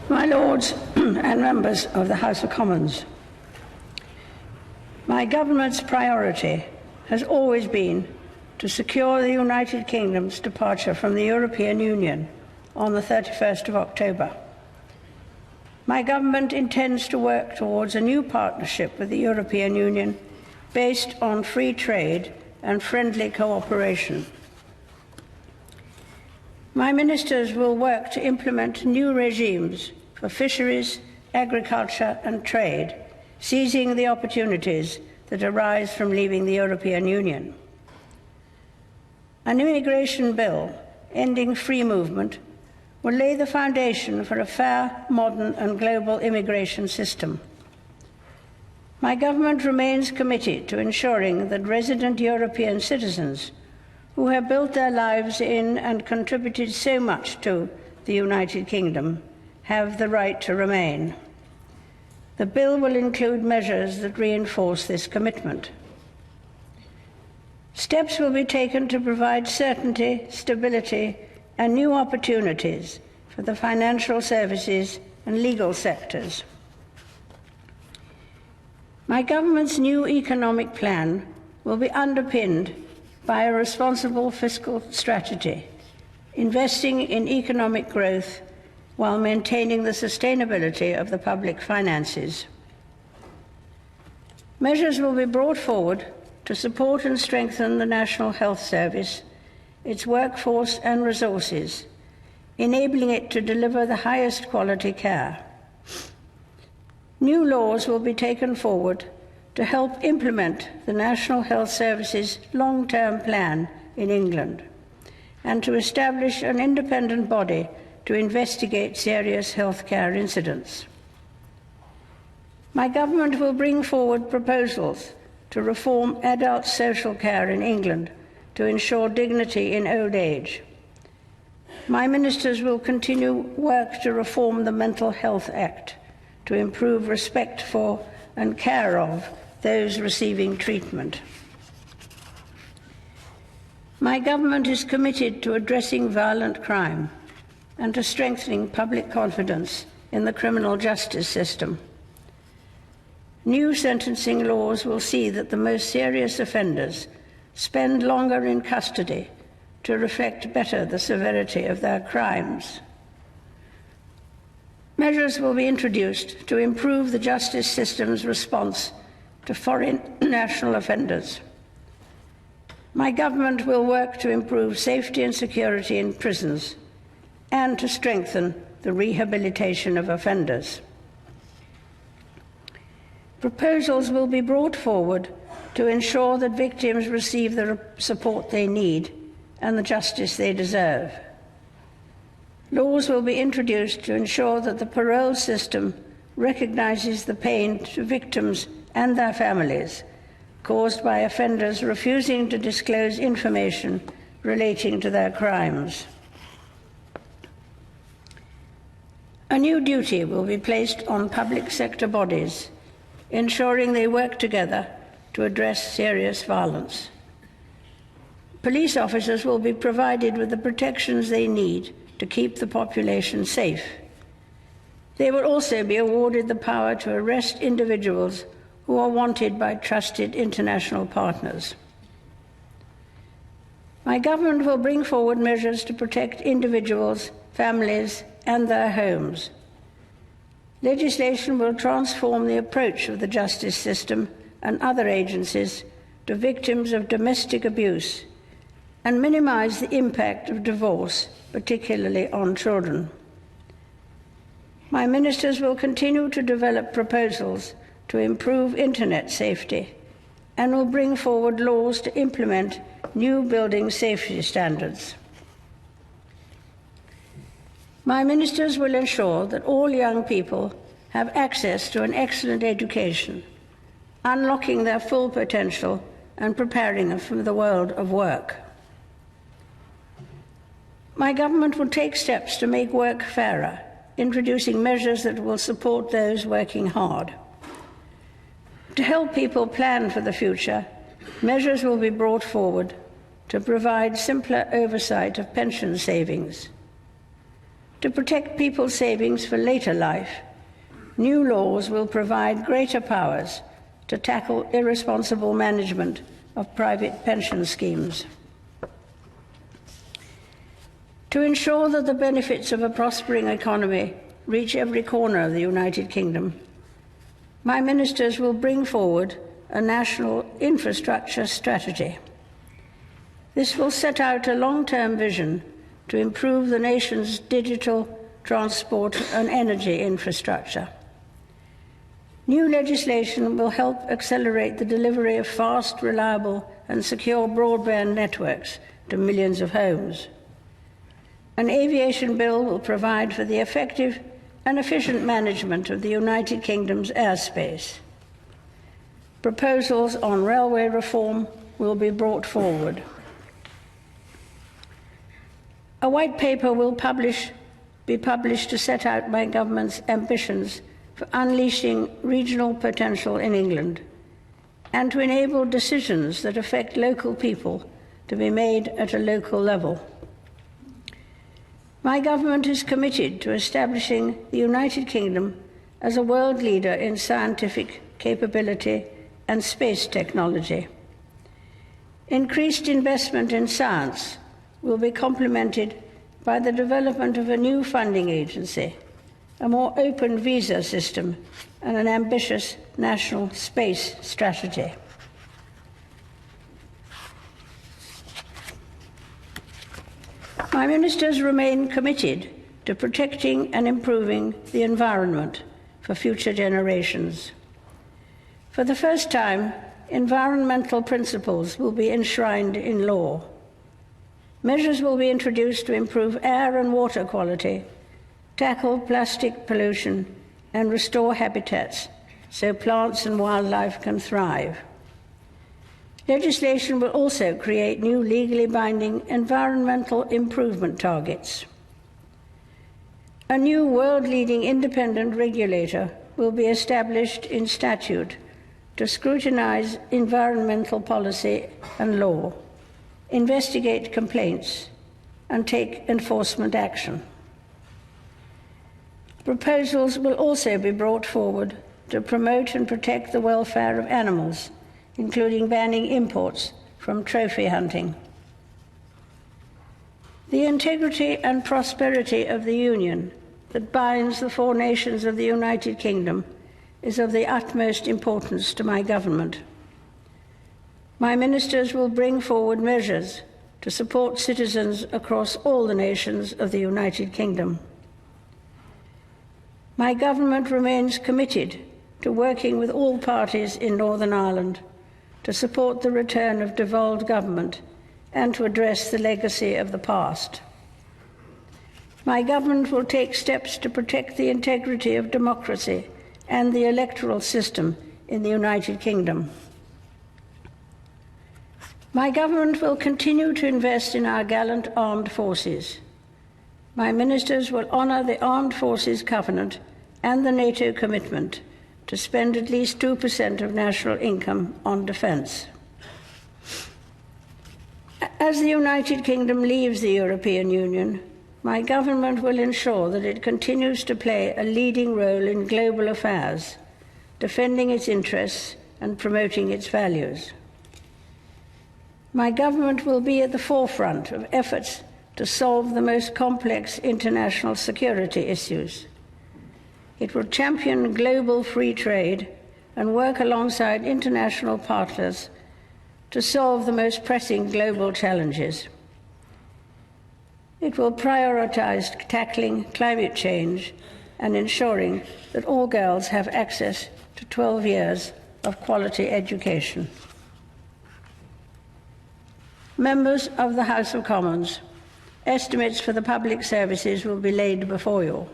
My Lords and members of the House of Commons, my government's priority has always been to secure the United Kingdom's departure from the European Union on the 31st of October. My government intends to work towards a new partnership with the European Union based on free trade and friendly cooperation. My ministers will work to implement new regimes for fisheries, agriculture and trade, seizing the opportunities that arise from leaving the European Union. An immigration bill ending free movement will lay the foundation for a fair, modern and global immigration system. My government remains committed to ensuring that resident European citizens who have built their lives in and contributed so much to the United Kingdom have the right to remain. The bill will include measures that reinforce this commitment. Steps will be taken to provide certainty, stability, and new opportunities for the financial services and legal sectors. My government's new economic plan will be underpinned by a responsible fiscal strategy, investing in economic growth while maintaining the sustainability of the public finances. Measures will be brought forward to support and strengthen the National Health Service, its workforce and resources, enabling it to deliver the highest quality care. New laws will be taken forward to help implement the National Health Service's long-term plan in England and to establish an independent body to investigate serious healthcare incidents. My government will bring forward proposals to reform adult social care in England to ensure dignity in old age. My ministers will continue work to reform the Mental Health Act to improve respect for and care of those receiving treatment. My government is committed to addressing violent crime and to strengthening public confidence in the criminal justice system. New sentencing laws will see that the most serious offenders spend longer in custody to reflect better the severity of their crimes. Measures will be introduced to improve the justice system's response to foreign national offenders. My government will work to improve safety and security in prisons and to strengthen the rehabilitation of offenders. Proposals will be brought forward to ensure that victims receive the support they need and the justice they deserve. Laws will be introduced to ensure that the parole system recognizes the pain to victims and their families caused by offenders refusing to disclose information relating to their crimes. A new duty will be placed on public sector bodies, ensuring they work together to address serious violence. Police officers will be provided with the protections they need to keep the population safe. They will also be awarded the power to arrest individuals who are wanted by trusted international partners. My government will bring forward measures to protect individuals, families, and their homes. Legislation will transform the approach of the justice system and other agencies to victims of domestic abuse and minimize the impact of divorce, particularly on children. My ministers will continue to develop proposals to improve internet safety and will bring forward laws to implement new building safety standards. My ministers will ensure that all young people have access to an excellent education, unlocking their full potential and preparing them for the world of work. My government will take steps to make work fairer, introducing measures that will support those working hard. To help people plan for the future, measures will be brought forward to provide simpler oversight of pension savings, To protect people's savings for later life, new laws will provide greater powers to tackle irresponsible management of private pension schemes. To ensure that the benefits of a prospering economy reach every corner of the United Kingdom, my ministers will bring forward a national infrastructure strategy. This will set out a long-term vision to improve the nation's digital, transport and energy infrastructure. New legislation will help accelerate the delivery of fast, reliable and secure broadband networks to millions of homes. An aviation bill will provide for the effective and efficient management of the United Kingdom's airspace. Proposals on railway reform will be brought forward. A white paper will be published to set out my government's ambitions for unleashing regional potential in England and to enable decisions that affect local people to be made at a local level. My government is committed to establishing the United Kingdom as a world leader in scientific capability and space technology. Increased investment in science will be complemented by the development of a new funding agency, a more open visa system, and an ambitious national space strategy. My ministers remain committed to protecting and improving the environment for future generations. For the first time, environmental principles will be enshrined in law. Measures will be introduced to improve air and water quality, tackle plastic pollution, and restore habitats so plants and wildlife can thrive. Legislation will also create new legally binding environmental improvement targets. A new world-leading independent regulator will be established in statute to scrutinize environmental policy and law, investigate complaints, and take enforcement action. Proposals will also be brought forward to promote and protect the welfare of animals, including banning imports from trophy hunting. The integrity and prosperity of the Union that binds the four nations of the United Kingdom is of the utmost importance to my government. My ministers will bring forward measures to support citizens across all the nations of the United Kingdom. My government remains committed to working with all parties in Northern Ireland to support the return of devolved government and to address the legacy of the past. My government will take steps to protect the integrity of democracy and the electoral system in the United Kingdom. My government will continue to invest in our gallant armed forces. My ministers will honour the Armed Forces Covenant and the NATO commitment to spend at least 2% of national income on defence. As the United Kingdom leaves the European Union, my government will ensure that it continues to play a leading role in global affairs, defending its interests and promoting its values. My government will be at the forefront of efforts to solve the most complex international security issues. It will champion global free trade and work alongside international partners to solve the most pressing global challenges. It will prioritise tackling climate change and ensuring that all girls have access to 12 years of quality education. Members of the House of Commons, estimates for the public services will be laid before you.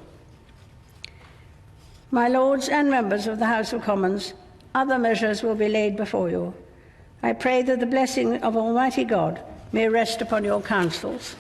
My Lords and members of the House of Commons, other measures will be laid before you. I pray that the blessing of Almighty God may rest upon your councils.